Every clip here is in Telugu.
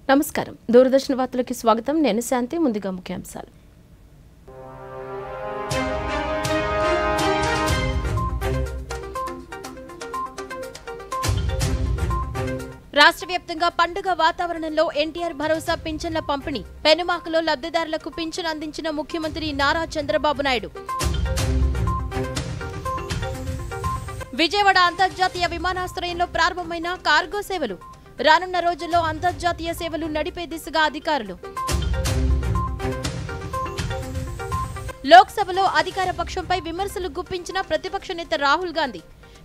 నమస్కారం దూరదర్శన్ వార్తలకు స్వాగతం నేను శాంతి ముందుగా ముఖ్యాంశాలు రాష్ట్ర వ్యాప్తంగా పండుగ వాతావరణంలో ఎన్టీఆర్ భరోసా పింఛన్ల పంపిణీ పెనుమాకలో లబ్ధిదారులకు పింఛన్ అందించిన ముఖ్యమంత్రి నారా చంద్రబాబు నాయుడు విజయవాడ అంతర్జాతీయ విమానాశ్రయంలో ప్రారంభమైన కార్గో సేవలు రానున్న రోజుల్లో అంతర్జాతీయ సేవలు నడిపే దిశగా అధికారులు లోక్సభలో అధికార పక్షంపై విమర్శలు గుప్పించిన ప్రతిపక్ష నేత రాహుల్ గాంధీ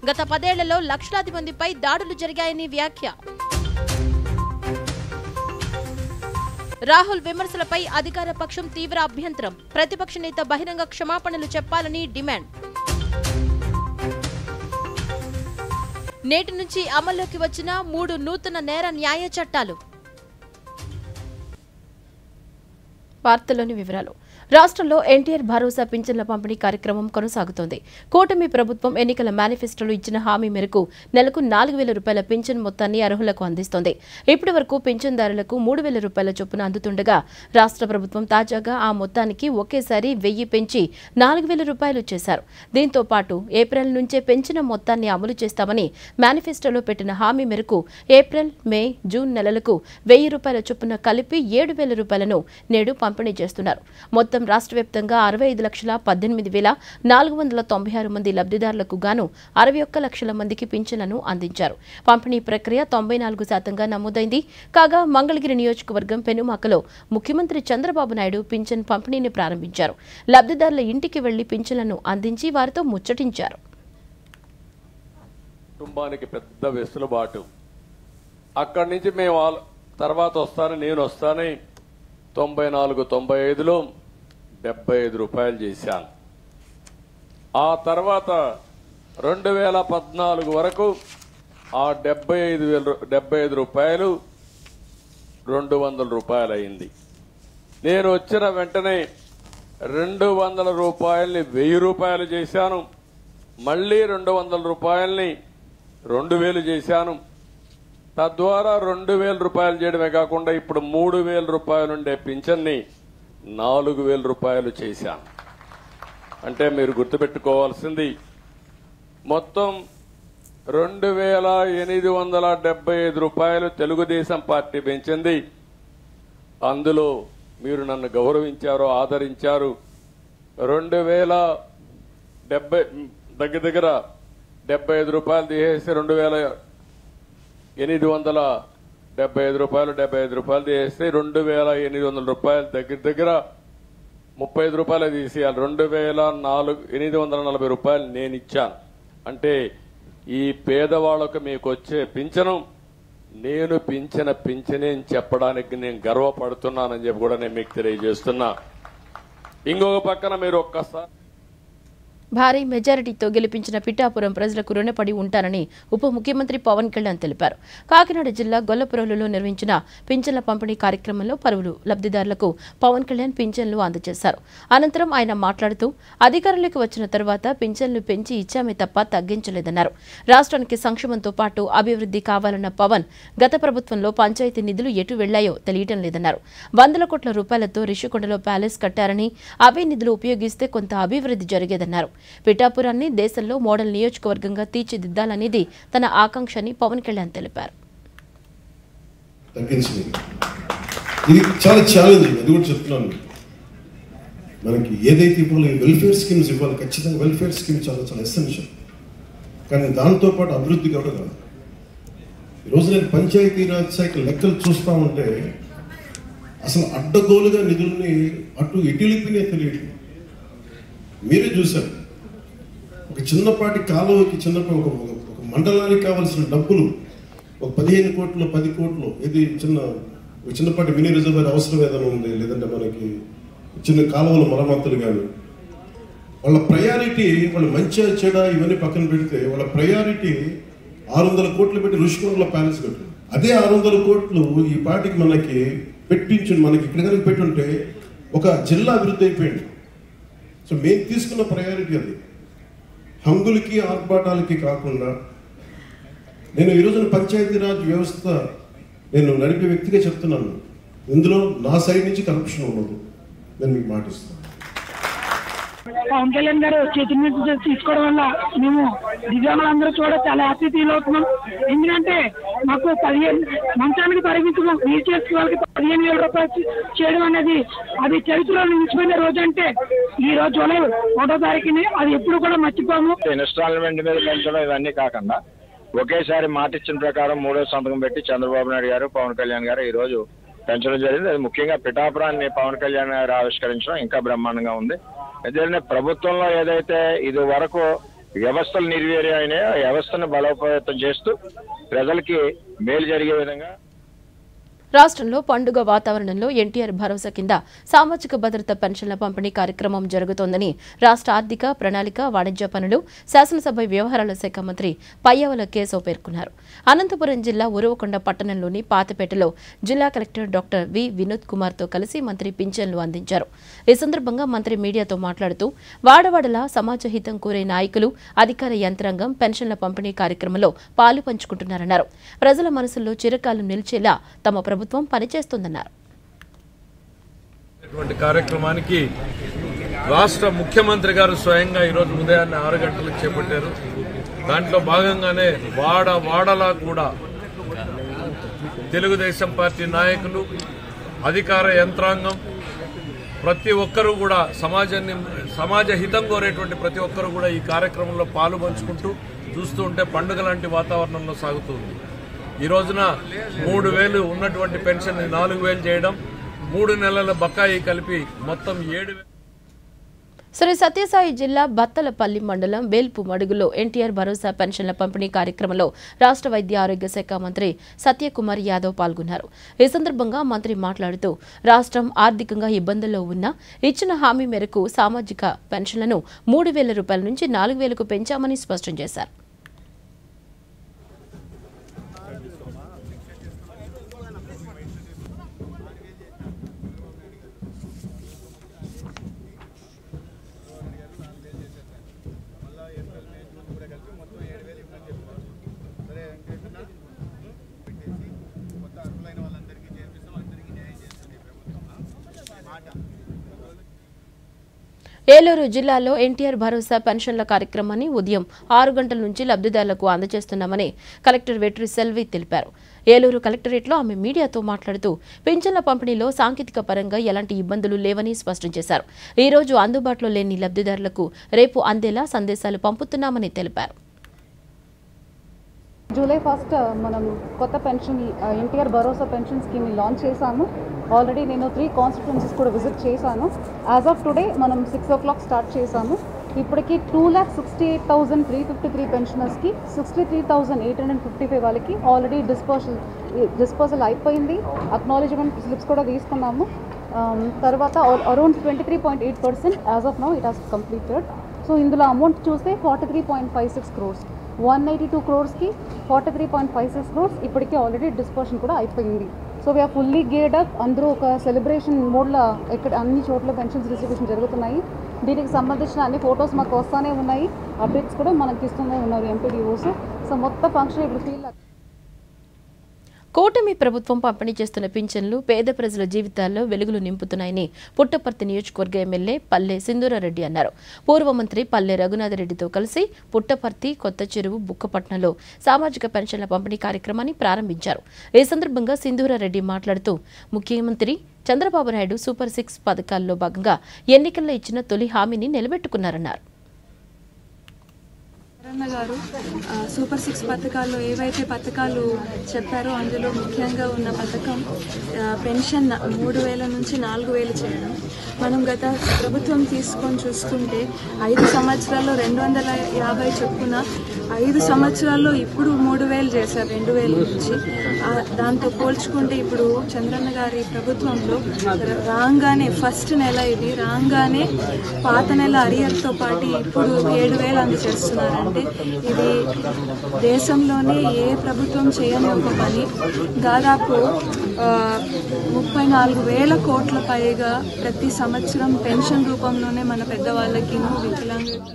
గత 10 ఏళ్లలో లక్షలాది మందిపై దాడులు జరిగాయని వ్యాఖ్య రాహుల్ విమర్శలపై అధికార పక్షం తీవ్ర అభ్యంతరం ప్రతిపక్ష నేత బహిరంగ క్షమాపణలు చెప్పాలని డిమాండ్ నేటి నుంచి అమల్లోకి వచ్చిన 3 నూతన నేర న్యాయ చట్టాలు. వార్తల్లోని వివరాలు. రాష్ట్రంలో ఎన్టీఆర్ భరోసా పింఛన్ల పంపిణీ కార్యక్రమం కొనసాగుతోంది. కూటమి ప్రభుత్వం ఎన్నికల మేనిఫెస్టోలో ఇచ్చిన హామీ మేరకు నెలకు 4,000 రూపాయల పింఛన్ మొత్తాన్ని అర్హులకు అందిస్తోంది. ఇప్పటి వరకు పింఛన్దారులకు 3,000 రూపాయల చొప్పున అందుతుండగా రాష్ట్ర ప్రభుత్వం తాజాగా ఆ మొత్తానికి ఒకేసారి 1,000 పెంచి 4,000 రూపాయలు చేశారు. దీంతో పాటు ఏప్రిల్ నుంచే పెంచిన మొత్తాన్ని అమలు చేస్తామని మేనిఫెస్టోలో పెట్టిన హామీ మేరకు ఏప్రిల్, మే, జూన్ నెలలకు 1,000 రూపాయల చొప్పున కలిపి 7,000 రూపాయలను నేడు పంపిణీ చేస్తున్నారు. మొత్తం రాష్ట్ర వ్యాప్తంగా 65,18,496 మంది లబ్ధిదారులకు గాను 61 లక్షల మందికి పింఛన్లను అందించారు. పంపిణీ ప్రక్రియ 94% నమోదైంది. కాగా మంగళగిరి నియోజకవర్గం పెనుమాకలో ముఖ్యమంత్రి చంద్రబాబు నాయుడు పింఛన్ పంపిణీని ప్రారంభించారు. లబ్ధిదారుల ఇంటికి వెళ్లి పింఛన్లను అందించి వారితో ముచ్చటించారు. కుటుంబానికి పెద్ద వెసులుబాటు అక్కడి నుంచి మేము తర్వాత నేను వస్తానని 94-95లో 75 రూపాయలు చేశాను. ఆ తర్వాత 2014 వరకు ఆ 75 రూపాయలు 200 రూపాయలు అయింది. నేను వచ్చిన వెంటనే 200 రూపాయల్ని 1,000 రూపాయలు చేశాను. మళ్లీ 200 రూపాయల్ని 2,000 చేశాను. తద్వారా 2,000 రూపాయలు చేయడమే కాకుండా ఇప్పుడు 3,000 రూపాయలుండే పింఛన్ని 4,000 రూపాయలు చేశాను. అంటే మీరు గుర్తుపెట్టుకోవాల్సింది మొత్తం 2,875 రూపాయలు తెలుగుదేశం పార్టీ పెంచింది. అందులో మీరు నన్ను గౌరవించారు, ఆదరించారు. 2,070 దగ్గర 75 రూపాయలు తీసేసి 2,875 రూపాయలు 75 రూపాయలు తీసేస్తే 2,800 రూపాయలు దగ్గర 35 రూపాయలు తీసేయాలి. 2,840 రూపాయలు నేను ఇచ్చాను. అంటే ఈ పేదవాళ్లకు మీకు వచ్చే పింఛను నేను పింఛనే అని చెప్పడానికి నేను గర్వపడుతున్నానని చెప్పి కూడా నేను మీకు తెలియజేస్తున్నా. ఇంకొక పక్కన మీరు ఒక్కసారి భారీ మెజారిటీతో గెలిపించిన పిఠాపురం ప్రజలకు రుణపడి ఉంటానని ఉప ముఖ్యమంత్రి పవన్ కళ్యాణ్ తెలిపారు. కాకినాడ జిల్లా గొల్లపురంలో నిర్వహించిన పింఛన్ల పంపిణీ కార్యక్రమంలో పలువురు లబ్ధిదారులకు పవన్ కళ్యాణ్ పింఛన్లు అందజేశారు. అనంతరం ఆయన మాట్లాడుతూ అధికారంలోకి వచ్చిన తర్వాత పింఛన్లు పెంచి ఇచ్చామే తప్ప తగ్గించలేదన్నారు. రాష్ట్రానికి సంక్షేమంతో పాటు అభివృద్ధి కావాలన్న పవన్ గత ప్రభుత్వంలో పంచాయతీ నిధులు ఎటు వెళ్లాయో తెలియటం లేదన్నారు. 100 కోట్ల రూపాయలతో రిషికొండలో ప్యాలెస్ కట్టారని అవే నిధులు ఉపయోగిస్తే కొంత అభివృద్ధి జరిగేదన్నారు. పిఠాపురాన్ని దేశంలో మోడల్ నియోజకవర్గంగా తీర్చిదిద్దాలనేది తన ఆకాంక్ష అని పవన్ కళ్యాణ్ తెలిపారు. ఇది చాలా ఛాలెంజింగ్, అది కూడా చెప్తున్నాను. మనకి ఏదైతే ఇప్పుడు వెల్ఫేర్ స్కీమ్స్ ఇవ్వాలి, ఖచ్చితంగా వెల్ఫేర్ స్కీమ్ చాలా చాలా ఎసెన్షియల్. కానీ దాంతోపాటు అభివృద్ధి కూడా కాదు. ఈరోజు నేను పంచాయతీరాజ్ శాఖ లెక్కలు చూస్తా ఉంటే అసలు అడ్డగోలుగా నిధుల్ని అటు ఇటులిపినే తెలియదు. మీరే చూశారు, ఒక చిన్నపాటి కాలువకి ఒక మండలానికి కావాల్సిన డబ్బులు ఒక 15 కోట్లు 10 కోట్లు ఇది చిన్నపాటి మినీ రిజర్వేర్ అవసరం ఏదైనా ఉంది, లేదంటే మనకి చిన్న కాలువల మరమ్మతులు కానీ వాళ్ళ ప్రయారిటీ, వాళ్ళ మంచి చెడ ఇవన్నీ పక్కన పెడితే వాళ్ళ ప్రయారిటీ 600 కోట్లు పెట్టి ఋషికొండలో ప్యాలెస్ కట్టారు. అదే 600 కోట్లు ఈ పాటికి మనకి మనకి ఇక్కడ కనుక పెట్టుంటే ఒక జిల్లా అభివృద్ధి అయిపోయింది. సో మేము తీసుకున్న ప్రయారిటీ అది. హంగులకి ఆర్భాటాలకి కాకుండా నేను ఈరోజున పంచాయతీరాజ్ వ్యవస్థ నేను నడిపే వ్యక్తిగా చెప్తున్నాను, ఇందులో నా సైడ్ నుంచి కరప్షన్ ఉండదు. నేను మీకు మాటిస్తాను. పవన్ కళ్యాణ్ గారు చేతి మీద తీసుకోవడం వల్ల మేము దివ్యాంగులందరూ కూడా చాలా హ్యాపీ ఫీల్ అవుతున్నాం. ఎందుకంటే మాకు 15 మంచానికి పరిమితం వీల్ చేసే వాళ్ళకి 15,000 రూపాయలు చేయడం అనేది అది చరిత్రలో నిలిచిపోయిన రోజు. అంటే ఈ రోజు జూలై 1వ తారీఖుని అది ఎప్పుడు కూడా మర్చిపోము. ఇన్స్టాల్మెంట్ మీద పెంచడం ఇవన్నీ కాకుండా ఒకేసారి మాట ఇచ్చిన ప్రకారం 3వ సంతకం పెట్టి చంద్రబాబు నాయుడు గారు, పవన్ కళ్యాణ్ గారు ఈ రోజు పెంచడం జరిగింది. అది ముఖ్యంగా పిఠాపురాన్ని పవన్ కళ్యాణ్ గారు ఆవిష్కరించడం ఇంకా బ్రహ్మాండంగా ఉంది. ఎందుకంటే ప్రభుత్వంలో ఏదైతే ఇది వరకు వ్యవస్థలు నిర్వీర్యం అయినాయో ఆ వ్యవస్థను బలోపేతం చేస్తూ ప్రజలకి మేలు జరిగే విధంగా రాష్ట్రంలో పండుగ వాతావరణంలో ఎన్టీఆర్ భరోసా కింద సామాజిక భద్రత పెన్షన్ల పంపిణీ కార్యక్రమం జరుగుతోందని రాష్ట్ర ఆర్థిక, ప్రణాళిక, వాణిజ్య పనులు, శాసనసభ వ్యవహారాల శాఖ మంత్రి పయ్యావుల కేశవ్ పేర్కొన్నారు. అనంతపురం జిల్లా ఉరవకొండ పట్టణంలోని పాతపేటలో జిల్లా కలెక్టర్ డాక్టర్ వి వినోద్ కుమార్తో కలిసి మంత్రి పింఛన్లు అందించారు. ఈ సందర్భంగా మంత్రి మీడియాతో మాట్లాడుతూ వాడవాడలా సమాజ హితం కోరే నాయకులు, అధికార యంత్రాంగం పెన్షన్ల పంపిణీ కార్యక్రమంలో పాలు పంచుకుంటున్నారన్నారు. ప్రజల మనసుల్లో చిరకాలం నిలిచేలా తమ ప్రభుత్వం పనిచేస్తుందన్నారు. కార్యక్రమానికి రాష్ట్ర ముఖ్యమంత్రి గారు స్వయంగా ఈరోజు ఉదయాన్నే 6 గంటలకు చేపట్టారు. దాంట్లో భాగంగానే వాడలా కూడా తెలుగుదేశం పార్టీ నాయకులు, అధికార యంత్రాంగం, ప్రతి ఒక్కరూ కూడా సమాజ హితం కోరేటువంటి ప్రతి ఒక్కరూ కూడా ఈ కార్యక్రమంలో పాలు పంచుకుంటూ చూస్తూ ఉంటే పండుగ లాంటి వాతావరణంలో సాగుతుంది. ఈ రోజున 3,000 ఉన్నటువంటి పెన్షన్ 4,000 చేయడం, 3 నెలల బకాయి కలిపి మొత్తం 7,000. శ్రీ సత్యసాయి జిల్లా బత్తలపల్లి మండలం వేల్పు మడుగులో ఎన్టీఆర్ భరోసా పెన్షన్ల పంపిణీ కార్యక్రమంలో రాష్ట్ర వైద్య ఆరోగ్య శాఖ మంత్రి సత్యకుమార్ యాదవ్ పాల్గొన్నారు. ఈ సందర్భంగా మంత్రి మాట్లాడుతూ రాష్ట్రం ఆర్థికంగా ఇబ్బందుల్లో ఉన్నా ఇచ్చిన హామీ మేరకు సామాజిక పెన్షన్లను 3,000 రూపాయల నుంచి 4,000కు పెంచామని స్పష్టం చేశారు. ఏలూరు జిల్లాలో ఎన్టీఆర్ భరోసా పెన్షన్ల కార్యక్రమాన్ని ఉదయం 6 గంటల నుంచి లబ్ధిదారులకు అందజేస్తున్నామని కలెక్టర్ వెట్రి సెల్వి తెలిపారు. ఏలూరు కలెక్టరేట్లో ఆమె మీడియాతో మాట్లాడుతూ పింఛన్ల పంపిణీలో సాంకేతిక పరంగా ఎలాంటి ఇబ్బందులు లేవని స్పష్టం చేశారు. ఈ రోజు అందుబాటులో లేని లబ్ధిదారులకు రేపు అందేలా సందేశాలు పంపుతున్నామని తెలిపారు. జూలై 1 మనం కొత్త పెన్షన్ ఎన్టీఆర్ భరోసా పెన్షన్ స్కీమ్ని లాంచ్ చేశాము. ఆల్రెడీ నేను 3 కాన్స్టిట్యున్సీస్ కూడా విజిట్ చేశాను. యాజ్ ఆఫ్ టుడే మనం 6 o'clock స్టార్ట్ చేశాము. ఇప్పటికి 2,68,353 పెన్షనర్స్కి 63,855 వాళ్ళకి ఆల్రెడీ డిస్పోజల్ అయిపోయింది. అక్నాలెడ్జ్మెంట్ స్లిప్స్ కూడా తీసుకున్నాము. తర్వాత around 23.8% as of now it has completed. So ఇందులో అమౌంట్ చూస్తే 43.56 crores, 182 crores-కి 43.56 crores ఇప్పటికీ ఆల్రెడీ డిస్పోషన్ కూడా అయిపోయింది. So we're fully geared up. అందరూ ఒక సెలబ్రేషన్ మోడ్లో ఇక్కడ అన్ని చోట్ల పెన్షన్స్ డిస్ట్రిబ్యూషన్ జరుగుతున్నాయి. దీనికి సంబంధించిన అన్ని ఫొటోస్ మాకు వస్తూనే ఉన్నాయి, అప్డేట్స్ కూడా మనకి ఇస్తూనే ఉన్నారు ఎంపీడీఓస్. సో మొత్తం ఫంక్షన్ ఇప్పుడు ఫీల్. కూటమి ప్రభుత్వం పంపిణీ చేస్తున్న పింఛన్లు పేద ప్రజల జీవితాల్లో వెలుగులు నింపుతున్నాయని పుట్టపర్తి నియోజకవర్గ ఎమ్మెల్యే పల్లె సింధూరారెడ్డి అన్నారు. పూర్వ మంత్రి పల్లె రఘునాథరెడ్డితో కలిసి పుట్టపర్తి, కొత్త చెరువు, బుక్కపట్నంలో సామాజిక పెన్షన్ల పంపిణీ కార్యక్రమాన్ని ప్రారంభించారు. ఈ సందర్భంగా సింధూరారెడ్డి మాట్లాడుతూ ముఖ్యమంత్రి చంద్రబాబు నాయుడు సూపర్ 6 పథకాల్లో భాగంగా ఎన్నికల్లో ఇచ్చిన తొలి హామీని నిలబెట్టుకున్నారన్నారు. గారు సూపర్ 6 పథకాల్లో ఏవైతే పథకాలు చెప్పారో అందులో ముఖ్యంగా ఉన్న పథకం పెన్షన్ 3,000 నుంచి 4,000 చేయడం. మనం గత ప్రభుత్వం తీసుకొని చూసుకుంటే 5 సంవత్సరాల్లో 250 చొప్పున 5 సంవత్సరాల్లో ఇప్పుడు 3,000 చేశారు 2,000 నుంచి. దాంతో పోల్చుకుంటే ఇప్పుడు చంద్రన్న గారి ప్రభుత్వంలో రాగానే ఫస్ట్ నెల ఇది రాగానే పాత నెల అరియర్తో పాటు ఇప్పుడు 7,000 అందజేస్తున్నారంటే ఇది దేశంలోనే ఏ ప్రభుత్వం చేయని ఒక పని. దాదాపు 34,000 కోట్ల పైగా ప్రతి సంవత్సరం పెన్షన్ రూపంలోనే మన పెద్దవాళ్ళకి, వికలాంగులకి.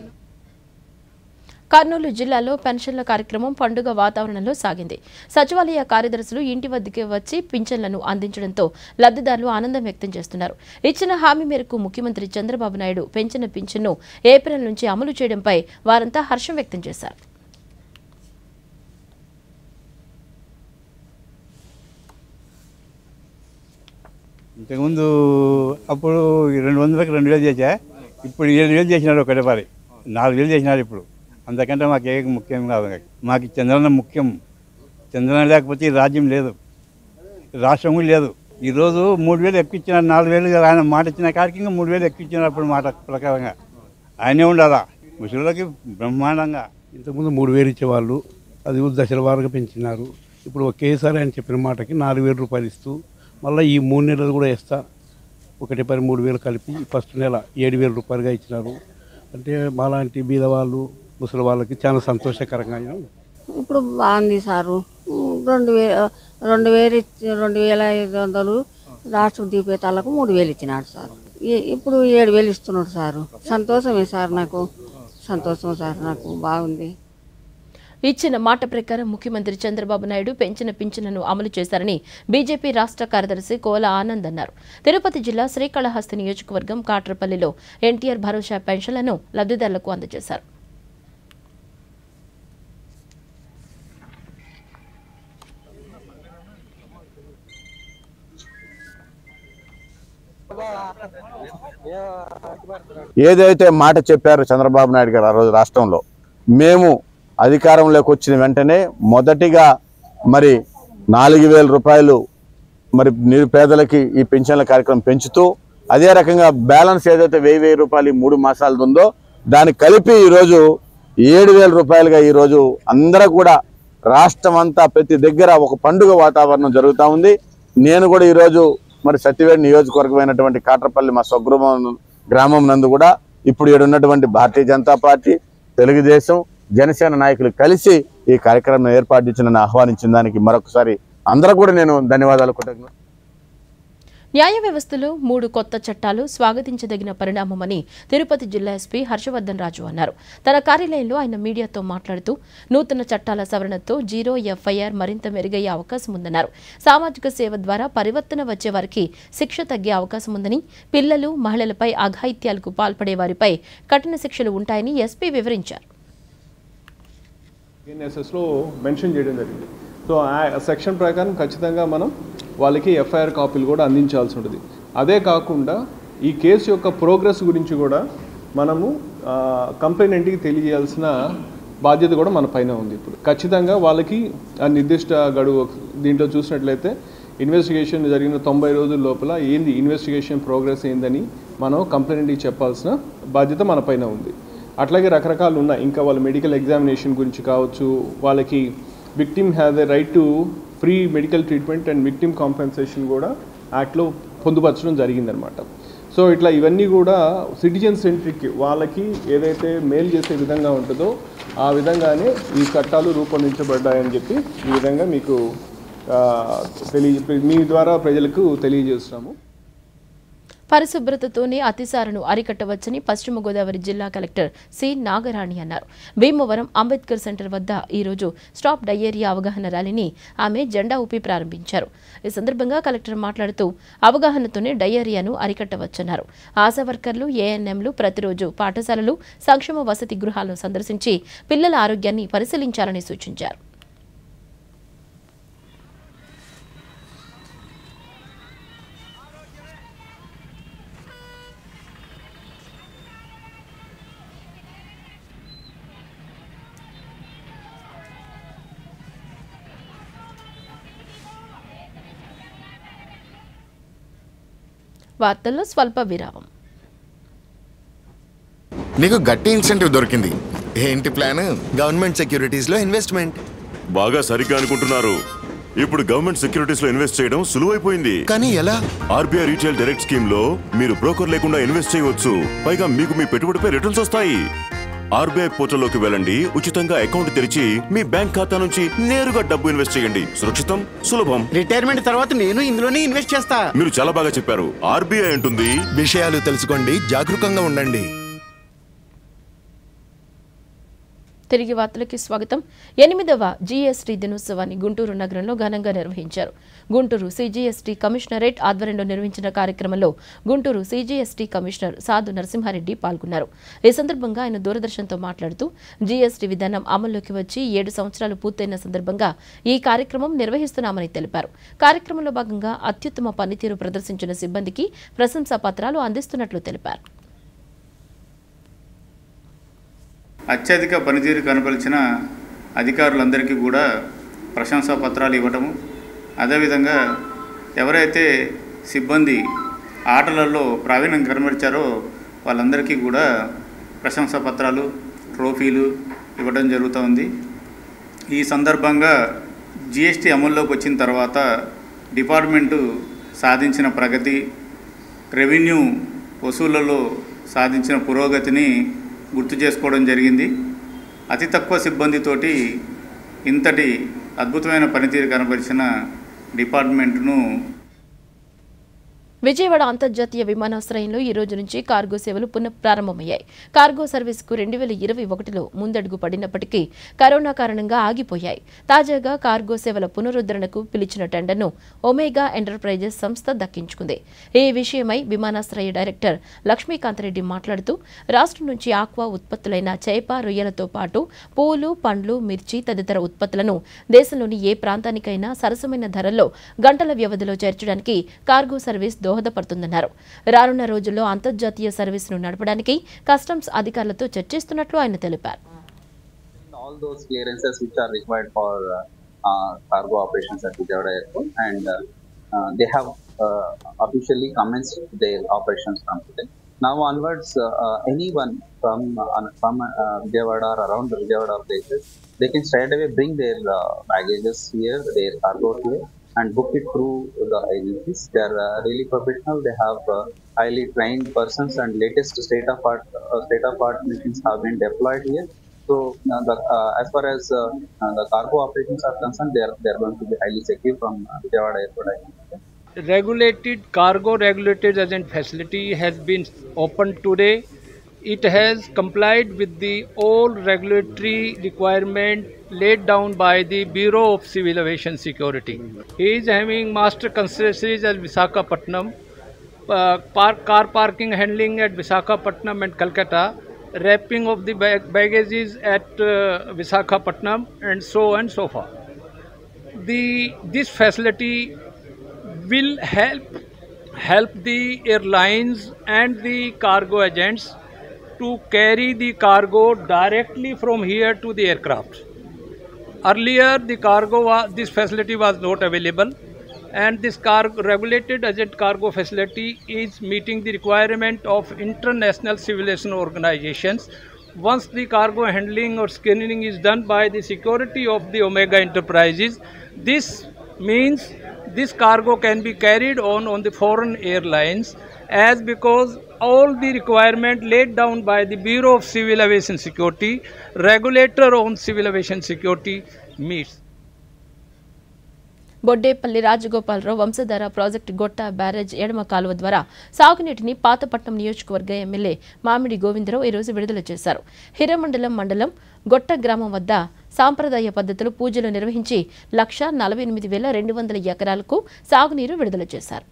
కర్నూలు జిల్లాలో పెన్షన్ల కార్యక్రమం పండుగ వాతావరణంలో సాగింది. సచివాలయ కార్యదర్శులు ఇంటి వద్దకే వచ్చి పింఛన్లను అందించడంతో లబ్ధిదారులు ఆనందం వ్యక్తం చేస్తున్నారు. ఇచ్చిన హామీ మేరకు ముఖ్యమంత్రి చంద్రబాబు నాయుడు పెంచిన పింఛన్ను ఏప్రిల్ నుంచి అమలు చేయడంపై వారంతా హర్షం వ్యక్తం చేశారు. ఇంతకుముందు అప్పుడు 200కి 2000 చేశా, ఇప్పుడు 7000 చేసినారు. ఒకటే పారి 4000 చేసినారు. ఇప్పుడు అంతకంటే మాకు ఏం ముఖ్యం కాదు. మాకు చంద్రన్న ముఖ్యం. చంద్రన్న లేకపోతే ఈ రాజ్యం లేదు, రాష్ట్రం లేదు. ఈరోజు 3000 ఎక్కువ ఇచ్చినారు, 4000 ఆయన మాట ఇచ్చిన కాడికి ఇంకా 3000 ఎక్కువ ఇచ్చినారు. అప్పుడు మాట ప్రకారంగా ఆయనే ఉండాలా ముసలికి బ్రహ్మాండంగా. ఇంతకుముందు 3000 ఇచ్చేవాళ్ళు, అది దశల వారుగా పెంచినారు. ఇప్పుడు ఒకేసారి ఆయన చెప్పిన మాటకి 4000 రూపాయలు ఇస్తూ మళ్ళీ ఈ 3 నెలలు కూడా ఇస్తా, 3000 కలిపి ఫస్ట్ నెల 7000 రూపాయలుగా ఇచ్చినారు. అంటే మాలాంటి బీద వాళ్ళు ముసలి వాళ్ళకి చాలా సంతోషకరంగా. ఇప్పుడు బాగుంది సారు. 2500 రాష్ట్ర దీపేతాలకు 3000 ఇచ్చినాడు సార్. ఇప్పుడు 7000 ఇస్తున్నాడు సారు. సంతోషమే సార్, నాకు సంతోషం సార్, నాకు బాగుంది. ఇచ్చిన మాట ప్రకారం ముఖ్యమంత్రి చంద్రబాబు నాయుడు పెంచిన పింఛన్లను అమలు చేశారని బీజేపీ రాష్ట్ర కార్యదర్శి కోల ఆనంద్ అన్నారు. తిరుపతి జిల్లా శ్రీకాళహస్తి నియోజకవర్గం కాట్రపల్లిలో ఎన్టీఆర్ భరోసా పెన్షన్లను లబ్ధిదారులకు అందజేశారు. ఏదైతే మాట చెప్పారో చంద్రబాబు నాయుడు గారు ఆ రోజు రాష్ట్రంలో, మేము అధికారంలోకి వచ్చిన వెంటనే మొదటిగా మరి 4000 రూపాయలు మరి నిరుపేదలకి ఈ పెన్షన్ల కార్యక్రమం పెంచుతూ, అదే రకంగా బ్యాలెన్స్ ఏదైతే 1000 రూపాయలు 3 మాసాలు ఉందో దాన్ని కలిపి ఈరోజు 7000 రూపాయలుగా ఈరోజు అందరూ కూడా రాష్ట్రం అంతా ప్రతి దగ్గర ఒక పండుగ వాతావరణం జరుగుతూ ఉంది. నేను కూడా ఈరోజు మరి సత్యవేడి నియోజకవర్గమైనటువంటి కాట్రపల్లి మా గ్రామం నందు కూడా ఇప్పుడు ఉన్నటువంటి భారతీయ జనతా పార్టీ, తెలుగుదేశం, జనసేన నాయకులు కలిసి ఈ కార్యక్రమం ఏర్పాటు చేసి నన్ను ఆహ్వానించిన దానికి మరొకసారి అందరూ కూడా నేను ధన్యవాదాలు కృతజ్ఞతలు. న్యాయ వ్యవస్థలో 3 కొత్త చట్టాలు స్వాగతించదగిన పరిణామమని తిరుపతి జిల్లా ఎస్పీ హర్షవర్ధన్ రాజు అన్నారు. తన కార్యాలయంలో ఆయన మీడియాతో మాట్లాడుతూ నూతన చట్టాల సవరణతో జీరో ఎఫ్ఐఆర్ మరింత మెరుగయ్యే అవకాశం ఉందన్నారు. సామాజిక సేవ ద్వారా పరివర్తన వచ్చే వారికి శిక్ష తగ్గే అవకాశం ఉందని, పిల్లలు, మహిళలపై అఘాయిత్యాలకు పాల్పడే వారిపై కఠిన శిక్షలు ఉంటాయని ఎస్పీ వివరించారు. మెన్షన్ చేయడం జరిగింది. సో ఆ సెక్షన్ ప్రకారం ఖచ్చితంగా మనం వాళ్ళకి ఎఫ్ఐఆర్ కాపీలు కూడా అందించాల్సి ఉంటుంది. అదే కాకుండా ఈ కేసు యొక్క ప్రోగ్రెస్ గురించి కూడా మనము కంప్లైనెంట్కి తెలియజేయాల్సిన బాధ్యత కూడా మన పైన ఉంది. ఇప్పుడు ఖచ్చితంగా వాళ్ళకి ఆ నిర్దిష్ట గడువు దీంట్లో చూసినట్లయితే ఇన్వెస్టిగేషన్ జరిగిన 90 రోజుల లోపల ఏంది ఇన్వెస్టిగేషన్ ప్రోగ్రెస్ ఏందని మనం కంప్లైనెంట్కి చెప్పాల్సిన బాధ్యత మన పైన ఉంది. అట్లాగే రకరకాలు ఉన్నాయి. ఇంకా వాళ్ళ మెడికల్ ఎగ్జామినేషన్ గురించి కావచ్చు, వాళ్ళకి victim has a right to free medical treatment and victim compensation కూడా యాక్ట్లో పొందుపరచడం జరిగిందనమాట. సో ఇట్లా ఇవన్నీ కూడా సిటిజన్ సెంట్రిక్, వాళ్ళకి ఏదైతే మేలు చేసే విధంగా ఉంటుందో ఆ విధంగానే ఈ చట్టాలు రూపొందించబడ్డాయని చెప్పి ఈ విధంగా మీకు మీ ద్వారా ప్రజలకు తెలియజేస్తున్నాము. పరిశుభ్రతతోనే అతిసారను అరికట్టవచ్చని పశ్చిమ గోదావరి జిల్లా కలెక్టర్ సి నాగరాణి అన్నారు. భీమవరం అంబేద్కర్ సెంటర్ వద్ద ఈరోజు స్టాప్ డయేరియా అవగాహన ర్యాలీని ఆమె జెండా ఊపి ప్రారంభించారు. ఈ సందర్భంగా కలెక్టర్ మాట్లాడుతూ అవగాహనతోనే డయేరియాను అరికట్టవచ్చన్నారు. ఆశా వర్కర్లు, ఏఎన్ఎంలు ప్రతిరోజు పాఠశాలలు, సంక్షేమ వసతి గృహాలను సందర్శించి పిల్లల ఆరోగ్యాన్ని పరిశీలించాలని సూచించారు. వార్తల్లో స్వల్ప విరామం. నీకు గట్టి ఇన్సెంటివ్ దొరికింది. ఏంటి ప్లాన్? గవర్నమెంట్ సెక్యూరిటీస్ లో ఇన్వెస్ట్మెంట్. బాగా సరిగ్గా అనుకుంటున్నారు. ఇప్పుడు గవర్నమెంట్ సెక్యూరిటీస్ లో ఇన్వెస్ట్ చేయడం సులువైపోయింది. కానీ ఎలా? ఆర్బీఐ రీటైల్ డైరెక్ట్ స్కీమ్ లో మీరు బ్రోకర్ లేకుండా ఇన్వెస్ట్ చేయవచ్చు. పైగా మీకు మీ పెట్టుబడిపై రిటర్న్స్ వస్తాయి. ఆర్బీఐ పోర్టల్లోకి వెళ్ళండి, ఉచితంగా అకౌంట్ తెరిచి మీ బ్యాంక్ ఖాతా నుంచి నేరుగా డబ్బు ఇన్వెస్ట్ చేయండి. సురక్షితం, సులభం. రిటైర్మెంట్ తర్వాత నేను ఇందులోనే ఇన్వెస్ట్ చేస్తా. మీరు చాలా బాగా చెప్పారు. ఆర్బీఐ అంటుంది, విషయాలు తెలుసుకోండి, జాగరూకంగా ఉండండి. తిరిగి వార్తలకి స్వాగతం. 8వ జీఎస్టీ దినోత్సవాన్ని గుంటూరు నగరంలో ఘనంగా నిర్వహించారు. గుంటూరు సిజిఎస్టీ కమిషనరేట్ ఆధ్వర్యంలో నిర్వహించిన కార్యక్రమంలో గుంటూరు సిజిఎస్టీ కమిషనర్ సాధు నరసింహారెడ్డి పాల్గొన్నారు. ఈ సందర్భంగా ఆయన దూరదర్శన్తో మాట్లాడుతూ జీఎస్టీ విధానం అమల్లోకి వచ్చి 7 సంవత్సరాలు పూర్తయిన సందర్భంగా ఈ కార్యక్రమం నిర్వహిస్తున్నామని తెలిపారు. కార్యక్రమంలో భాగంగా అత్యుత్తమ పనితీరు ప్రదర్శించిన సిబ్బందికి ప్రశంసా పత్రాలు అందిస్తున్నట్లు తెలిపారు. అత్యధిక పనితీరు కనబరిచిన అధికారులందరికీ కూడా ప్రశంసా పత్రాలు ఇవ్వటము, అదేవిధంగా ఎవరైతే సిబ్బంది ఆటలలో ప్రావీణ్యం కనబరిచారో వాళ్ళందరికీ కూడా ప్రశంసా పత్రాలు, ట్రోఫీలు ఇవ్వడం జరుగుతోంది. ఈ సందర్భంగా జిఎస్టీ అమల్లోకి వచ్చిన తర్వాత డిపార్ట్మెంటు సాధించిన ప్రగతి, రెవెన్యూ వసూళ్లలో సాధించిన పురోగతిని గుర్తు చేసుకోవడం జరిగింది. అతి తక్కువ సిబ్బందితోటి ఇంతటి అద్భుతమైన పనితీరు కనబరిచిన డిపార్ట్మెంట్ను విజయవాడ అంతర్జాతీయ విమానాశ్రయంలో ఈ రోజు నుంచి కార్గో సేవలు పునఃప్రారంభమయ్యాయి. కార్గో సర్వీసుకు 2021లో ముందడుగు పడినప్పటికీ కరోనా కారణంగా ఆగిపోయాయి. తాజాగా కార్గో సేవల పునరుద్ధరణకు పిలిచిన టెండర్ను ఒమేగా ఎంటర్ప్రైజెస్ సంస్థ దక్కించుకుంది. ఈ విషయమై విమానాశ్రయ డైరెక్టర్ లక్ష్మీకాంతరెడ్డి మాట్లాడుతూ రాష్ట్రం నుంచి ఆక్వా ఉత్పత్తులైన చేప, రొయ్యలతో పాటు పూలు, పండ్లు, మిర్చి తదితర ఉత్పత్తులను దేశంలోని ఏ ప్రాంతానికైనా సరసమైన ధరల్లో గంటల వ్యవధిలో చేర్చడానికి కార్గో సర్వీస్ దోహదపడుతుందన్నారు. రానున్న రోజుల్లో అంతర్జాతీయ సర్వీసును నడపడానికి కస్టమ్స్ అధికారులతో చర్చిస్తున్నట్లు ఆయన తెలిపారు. All those clearances which are required for cargo operations at Vijayawada Airport, and they have officially commenced their operations from today. Now onwards, anyone from Vijayawada or around the Vijayawada places, they can straight away bring their baggages here, their cargo here, and book it through the agencies. They are really professional. They have highly trained persons, and latest state-of-art machines have been deployed here. So, as far as the cargo operations are concerned, they are going to be highly secure from Vijayawada Airport. Regulated cargo regulated agent facility has been opened today. It has complied with the all regulatory requirement laid down by the Bureau of Civil Aviation Security. He is having master concessions at Visakhapatnam, car parking handling at Visakhapatnam and Calcutta, wrapping of the baggages at Visakhapatnam, and so on and so forth. This facility will help the airlines and the cargo agents to carry the cargo directly from here to the aircraft. Earlier, this facility was not available, and this regulated agent cargo facility is meeting the requirement of international civil aviation organizations. Once the cargo handling or screening is done by the security of the Omega Enterprises, this means this cargo can be carried on the foreign airlines, as because all the requirement laid down by the Bureau of Civil Aviation Security, regulator on civil aviation security, meets. Boddepalli Rajagopalarao Vamsadhara project Gotta barrage ఎడమ కాలువ ద్వారా సాగునీటిని పాతపట్నం నియోజకవర్గ ఎమ్మెల్యే మామిడి గోవిందరావు ఈరోజు విడుదల చేశారు. హిరమండలం మండలం గొట్ట గ్రామం వద్ద సాంప్రదాయ పద్ధతులు పూజలు నిర్వహించి 1,48,200 ఎకరాలకు సాగునీరు విడుదల చేశారు.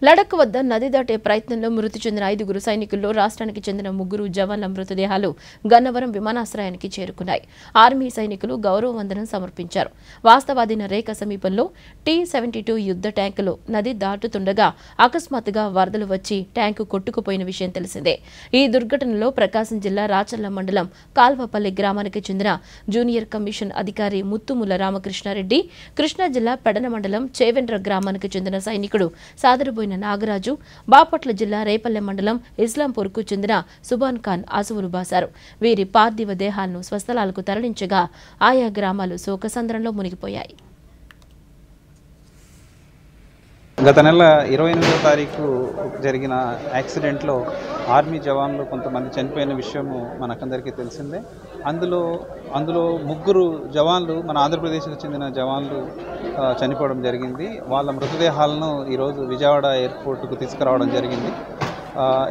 లడక్ వద్ద నది దాటే ప్రయత్నంలో మృతి చెందిన 5 సైనికుల్లో రాష్ట్రానికి చెందిన 3 జవాన్ల మృతదేహాలు గన్నవరం విమానాశ్రయానికి చేరుకున్నాయి. ఆర్మీ సైనికులు గౌరవ వందనం సమర్పించారు. వాస్తవాధీన రేఖ సమీపంలో T-72 యుద్ధ ట్యాంకులు నది దాటుతుండగా అకస్మాత్తుగా వరదలు వచ్చి ట్యాంకు కొట్టుకుపోయిన విషయం తెలిసిందే. ఈ దుర్ఘటనలో ప్రకాశం జిల్లా రాచర్ల మండలం కాల్వపల్లి గ్రామానికి చెందిన జూనియర్ కమిషన్ అధికారి ముత్తుముల రామకృష్ణారెడ్డి, కృష్ణా జిల్లా పెడన మండలం చేవెండ్ర గ్రామానికి చెందిన సైనికుడు సాదరబోయిన నాగరాజు, బాపట్ల జిల్లా రేపల్లె మండలం ఇస్లాంపూర్కు చెందిన సుబాన్ ఖాన్ ఆసువులు బాశారు. వీరి పార్థివ దేహాలను స్వస్థలాలకు తరలించగా ఆయా గ్రామాలు శోకసంద్రంలో మునిగిపోయాయి. గత నెల 28వ తారీఖు జరిగిన యాక్సిడెంట్లో ఆర్మీ జవాన్లు కొంతమంది చనిపోయిన విషయము మనకందరికీ తెలిసిందే. అందులో ముగ్గురు జవాన్లు మన ఆంధ్రప్రదేశ్కి చెందిన జవాన్లు చనిపోవడం జరిగింది. వాళ్ళ మృతదేహాలను ఈరోజు విజయవాడ ఎయిర్పోర్టుకు తీసుకురావడం జరిగింది.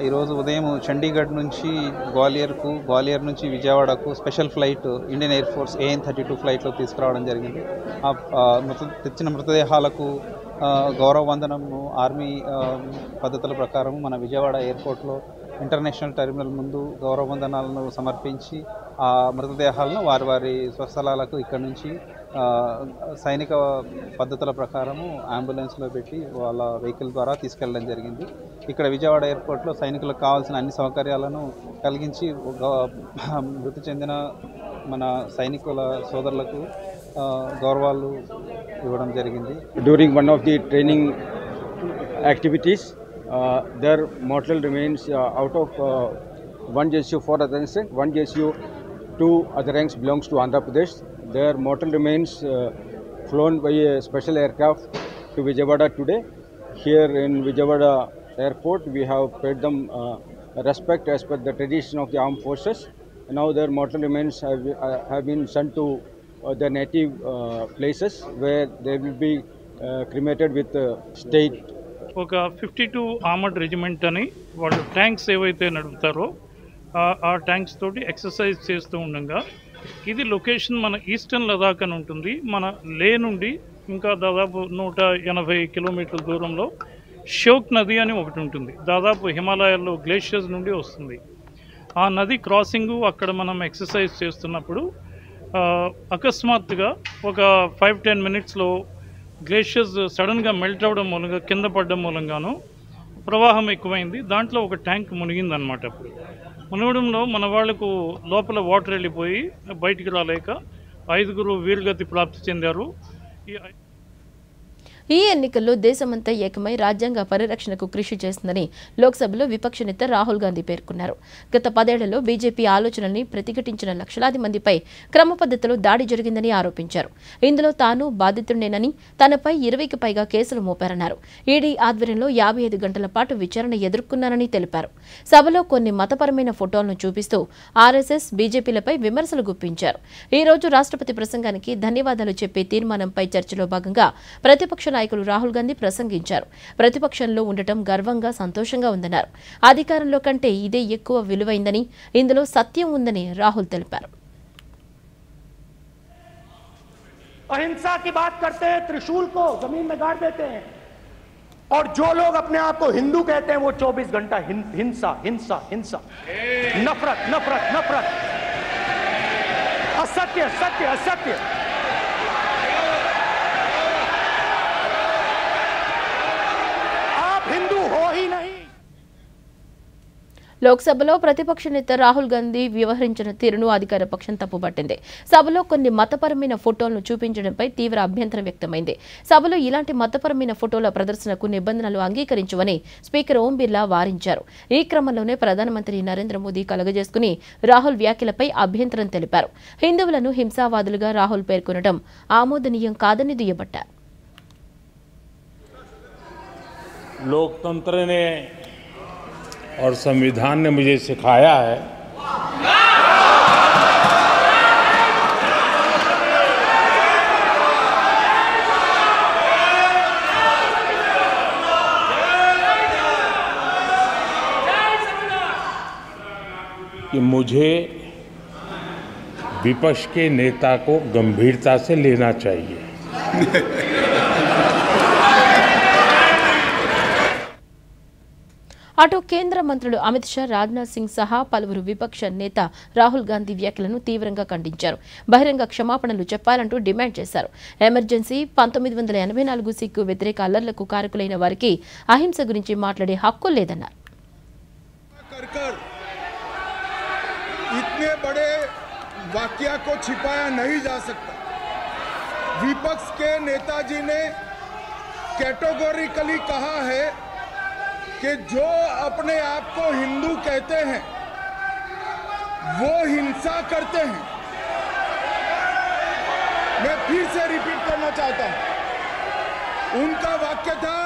ఈరోజు ఉదయం చండీగఢ్ నుంచి గ్వాలియర్ నుంచి విజయవాడకు special flight Indian air force AN-32 ఫ్లైట్లో తీసుకురావడం జరిగింది. తెచ్చిన మృతదేహాలకు గౌరవ వందనము ఆర్మీ పద్ధతుల ప్రకారం మన విజయవాడ ఎయిర్పోర్ట్లో ఇంటర్నేషనల్ టెర్మినల్ ముందు గౌరవ వందనాలను సమర్పించి ఆ మృతదేహాలను వారి స్వస్థలాలకు ఇక్కడ నుంచి సైనిక పద్ధతుల ప్రకారము అంబులెన్స్లో పెట్టి వాళ్ళ వెహికల్ ద్వారా తీసుకెళ్ళడం జరిగింది. ఇక్కడ విజయవాడ ఎయిర్పోర్ట్లో సైనికులకు కావాల్సిన అన్ని సౌకర్యాలను కలిగించి మృతి చెందిన మన సైనికుల సోదరులకు గౌరవాలు ఇవ్వడం జరిగింది. During one of the training activities their mortal remains out of one JSU 4 other ranks, one JSU 2 other ranks belongs to Andhra Pradesh. Their mortal remains flown by a special aircraft to Vijayawada today. Here in Vijayawada airport we have paid them respect as per the tradition of the armed forces. Now their mortal remains have been sent to their native places where they will be cremated with state. ఒక 52 ఆర్మర్డ్ రెజిమెంట్ అని వాళ్ళు ట్యాంక్స్ ఏవైతే నడుపుతారో ఆ ట్యాంక్స్ తోటి ఎక్సర్సైజ్ చేస్తూ ఉండగా ఇది లొకేషన్ మన ఈస్టర్న్ లదాఖ్ అని ఉంటుంది. మన లే నుండి ఇంకా దాదాపు 180 కిలోమీటర్ల దూరంలో షోక్ నది అని ఒకటి ఉంటుంది. దాదాపు హిమాలయాల్లో గ్లేషియర్స్ నుండి వస్తుంది. ఆ నది క్రాసింగు అక్కడ మనం ఎక్సర్సైజ్ చేస్తున్నప్పుడు అకస్మాత్తుగా ఒక 5-10 మినిట్స్లో గ్లేషియర్స్ సడన్గా మెల్ట్ అవ్వడం మూలంగా కింద పడడం మూలంగాను ప్రవాహం ఎక్కువైంది. దాంట్లో ఒక ట్యాంక్ మునిగిందనమాట. అప్పుడు మునగడంలో మన వాళ్లకు లోపల వాటర్ వెళ్ళిపోయి బయటికి రాలేక 5 వీరగతి ప్రాప్తి చెందారు. ఈ ఎన్నికల్లో దేశమంతా ఏకమై రాజ్యాంగ పరిరక్షణకు కృషి చేస్తుందని లోక్సభలో విపక్ష నేత రాహుల్ గాంధీ పేర్కొన్నారు. గత 10 ఏళ్లలో బీజేపీ ఆలోచనల్ని ప్రతిఘటించిన లక్షలాది మందిపై క్రమ పద్ధతిలో దాడి జరిగిందని ఆరోపించారు. ఇందులో తాను బాధితుడేనని, తనపై 20కి పైగా కేసులు మోపారన్నారు. ఈడీ ఆధ్వర్యంలో 55 గంటల పాటు విచారణ ఎదుర్కొన్నారని తెలిపారు. సభలో కొన్ని మతపరమైన ఫోటోలను చూపిస్తూ ఆర్ఎస్ఎస్, బీజేపీలపై విమర్శలు గుప్పించారు. ఈ రోజు రాష్ట్రపతి ప్రసంగానికి ధన్యవాదాలు చెప్పే తీర్మానంపై చర్చలో భాగంగా ప్రతిపక్ష నాయకులు రాహుల్ గాంధీ ప్రసంగించారు. ప్రతిపక్షంలో ఉండటం గర్వంగా, సంతోషంగా ఉందన్నారు. అధికారంలో కంటే ఇదే ఎక్కువ విలువైందని, ఇందులో సత్యం ఉందని రాహుల్ తెలిపారు. अहिंसा की बात करते हैं, त्रिशूल को जमीन में गाड़ देते हैं, और जो लोग अपने आप को हिंदू कहते हैं वो 24 घंटा हिंसा हिंसा हिंसा, नफरत नफरत नफरत, असत्य सत्य असत्य। आप हिंदू हो ही नहीं। లోక్సభలో ప్రతిపక్ష నేత రాహుల్ గాంధీ వ్యవహరించిన తీరును అధికార పక్షం తప్పుపట్టింది. సభలో కొన్ని మతపరమైన ఫోటోలను చూపించడంపై తీవ్ర అభ్యంతరం వ్యక్తమైంది. సభలో ఇలాంటి మతపరమైన ఫోటోల ప్రదర్శనకు నిబంధనలు అంగీకరించవని స్పీకర్ ఓం బిర్లా వారించారు. ఈ క్రమంలోనే ప్రధానమంత్రి నరేంద్ర మోదీ కలగజేసుకుని రాహుల్ వ్యాఖ్యలపై అభ్యంతరం తెలిపారు. హిందువులను హింసావాదులుగా రాహుల్ పేర్కొనడం ఆమోదనీయం కాదని దుయ్యబట్టారు. लोकतंत्र ने और संविधान ने मुझे सिखाया है कि मुझे विपक्ष के नेता को गंभीरता से लेना चाहिए। అటు కేంద్ర మంత్రులు అమిత్ షా, రాజ్నాథ్ సింగ్ సహా పలువురు విపక్ష నేత రాహుల్ గాంధీ వ్యాఖ్యలను తీవ్రంగా ఖండించారు. బహిరంగ క్షమాపణలు చెప్పాలంటూ డిమాండ్ చేశారు. ఎమర్జెన్సీ, 1984 సిక్కు వ్యతిరేక అల్లర్లకు కారకులైన వారికి అహింస గురించి మాట్లాడే హక్కు లేదన్నారు. इतने बड़े वाकया को छिपाया नहीं जा सकता। विपक्ष के नेताजी ने कैटेगोरिकली कहा है कि जो अपने आप को हिंदू कहते हैं वो हिंसा करते हैं। मैं फिर से रिपीट करना चाहता हूं, उनका वाक्य था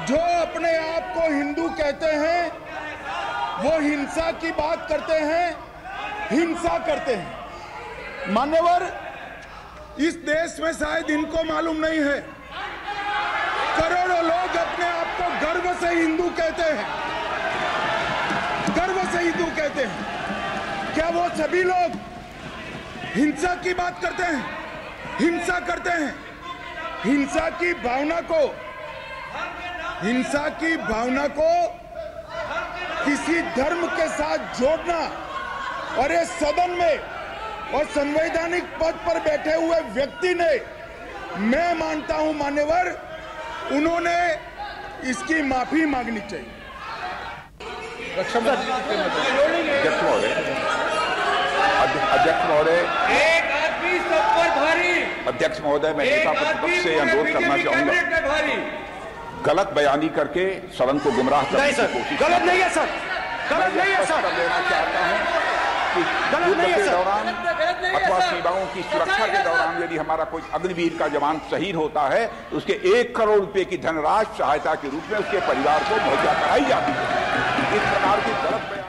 जो अपने आप को हिंदू कहते हैं वो हिंसा की बात करते हैं, हिंसा करते हैं। मान्यवर, इस देश में शायद इनको मालूम नहीं है, करोड़ों लोग अपने आप को गर्व से हिंदू कहते हैं, गर्व से हिंदू कहते हैं। क्या वो सभी लोग हिंसा की बात करते हैं, हिंसा करते हैं? हिंसा की भावना को किसी धर्म के साथ जोड़ना और ये सदन में और संवैधानिक पद पर बैठे हुए व्यक्ति ने, मैं मानता हूं मान्यवर, उन्होंने इसकी माफी मांगनी चाहिए। अध्यक्ष महोदय, मैं नेता प्रतिपक्ष से अनुरोध करना चाहूंगा, गलत बयानी करके सदन को गुमराह करने की कोशिश गलत नहीं है सर, गलत नहीं है सर, देना चाहता हूं कि युद्ध के दौरान अथवा सीमाओं की सुरक्षा के दौरान यदि हमारा कोई अग्निवीर का जवान शहीद होता है तो उसके 1 करोड़ रुपए की धनराशि सहायता के रूप में उसके परिवार को मुहैया कराई जाती है। इस प्रकार की गलत बयानी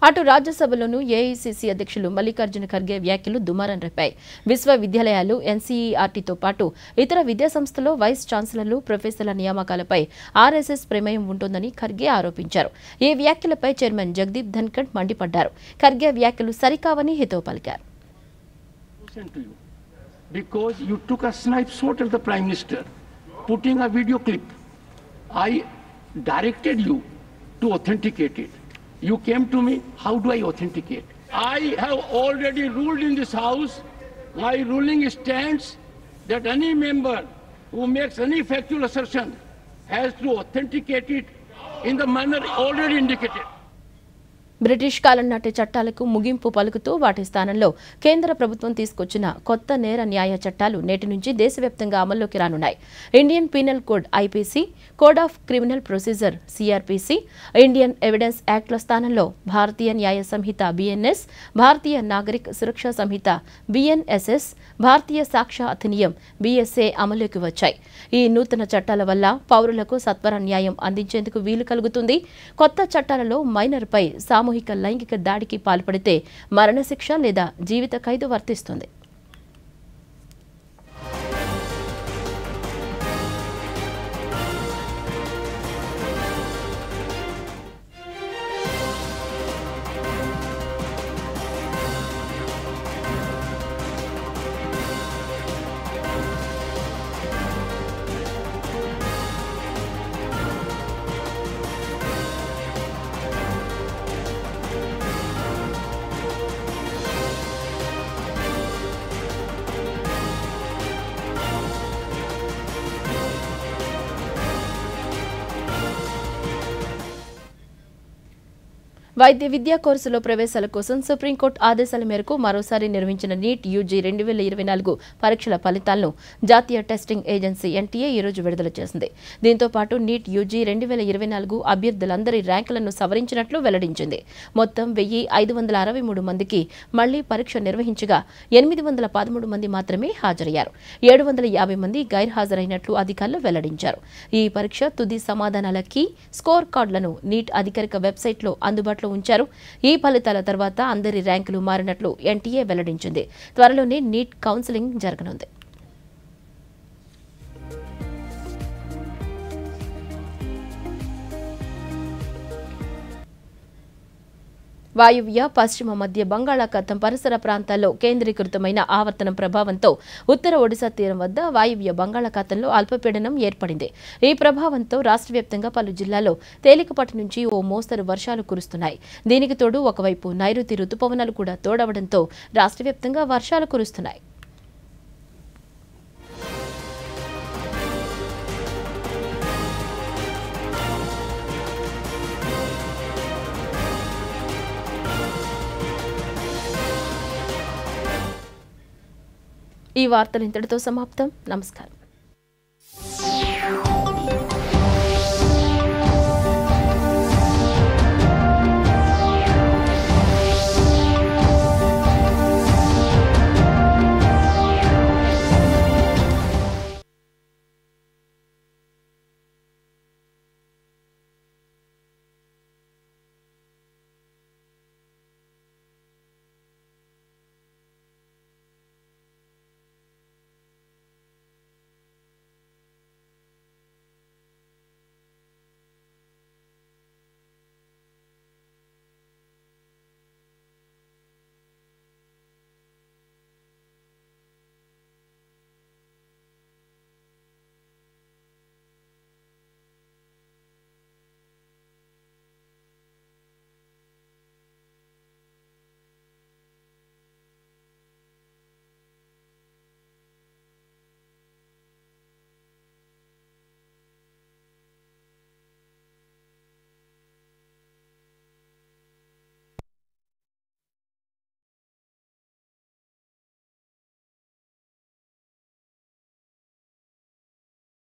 అటు రాజ్యసభలోనూ ఏఐసీసీ అధ్యక్షులు మల్లికార్జున ఖర్గే వ్యాఖ్యలు దుమారం రేపాయి. విశ్వవిద్యాలయాలు, ఎన్సీఈఆర్టీతో పాటు ఇతర విద్యాసంస్థల్లో వైస్ ఛాన్సలర్లు, ప్రొఫెసర్ల నియామకాలపై ఆర్ఎస్ఎస్ ప్రమేయం ఉంటోందని ఖర్గే ఆరోపించారు. ఈ వ్యాఖ్యలపై చైర్మన్ జగదీప్ ధన్కడ్ మండిపడ్డారు. ఖర్గే వ్యాఖ్యలు సరికావని హితవు పలికారు. Because you took a snipe shot at the Prime Minister, putting a video clip. I directed you to authenticate it. You came to me, how do I authenticate? I have already ruled in this house. My ruling stands that any member who makes any factual assertion has to authenticate it in the manner already indicated. British కాలం నాటి చట్టాలకు ముగింపు పలుకుతూ వాటి స్థానంలో కేంద్ర ప్రభుత్వం తీసుకొచ్చిన కొత్త నేర న్యాయ చట్టాలు నేటి నుంచి దేశవ్యాప్తంగా అమల్లోకి రానున్నాయి. Indian penal code IPC, code of criminal procedure CrPC, Indian evidence యాక్ట్ల స్థానంలో భారతీయ న్యాయ సంహిత బిఎన్ఎస్, భారతీయ నాగరిక సురక్షా సంహిత బిఎన్ఎస్ఎస్, భారతీయ సాక్ష్య అధినియం బిఎస్ఏ అమల్లోకి వచ్చాయి. ఈ నూతన చట్టాల వల్ల పౌరులకు సత్వర న్యాయం అందించేందుకు వీలు కలుగుతుంది. కొత్త చట్టాలలో మైనర్పై సామూహిక లైంగిక దాడికి పాల్పడితే మరణశిక్ష లేదా జీవిత ఖైదు వర్తిస్తుంది. వైద్య విద్యా కోర్సులో ప్రవేశాల కోసం సుప్రీంకోర్టు ఆదేశాల మేరకు మరోసారి నిర్వహించిన నీట్ యూజీ 2024 పరీక్షల ఫలితాలను జాతీయ టెస్టింగ్ ఏజెన్సీ ఎన్టీఏ ఈ రోజు విడుదల చేసింది. దీంతో పాటు నీట్ యూజీ 2024 అభ్యర్థులందరి ర్యాంకులను సవరించినట్లు వెల్లడించింది. మొత్తం 1563 మందికి మళ్లీ పరీక్ష నిర్వహించగా 813 మంది మాత్రమే హాజరయ్యారు. 750 మంది గైర్హాజరైనట్లు అధికారులు వెల్లడించారు. ఈ పరీక్ష తుది సమాధానాలకి స్కోర్ కార్డులను నీట్ అధికారిక వెబ్సైట్లో అందుబాటులో ఉంచారు. ఈ ఫలితాల తర్వాత అందరి ర్యాంకులు మారినట్లు ఎన్టీఏ వెల్లడించింది. త్వరలోనే నీట్ కౌన్సిలింగ్ జరగనుంది. వాయువ్య పశ్చిమ మధ్య బంగాళాఖాతం పరిసర ప్రాంతాల్లో కేంద్రీకృతమైన ఆవర్తనం ప్రభావంతో ఉత్తర ఒడిశా తీరం వద్ద వాయువ్య బంగాళాఖాతంలో అల్పపీడనం ఏర్పడింది. ఈ ప్రభావంతో రాష్ట్ర వ్యాప్తంగా పలు జిల్లాల్లో తేలికపాటి నుంచి ఓ మోస్తరు వర్షాలు కురుస్తున్నాయి. దీనికి తోడు ఒకవైపు నైరుతి రుతుపవనాలు కూడా తోడవడంతో రాష్ట్ర వ్యాప్తంగా వర్షాలు కురుస్తున్నాయి. ఈ వార్తలు ఇంతటితో సమాప్తం. నమస్కారం.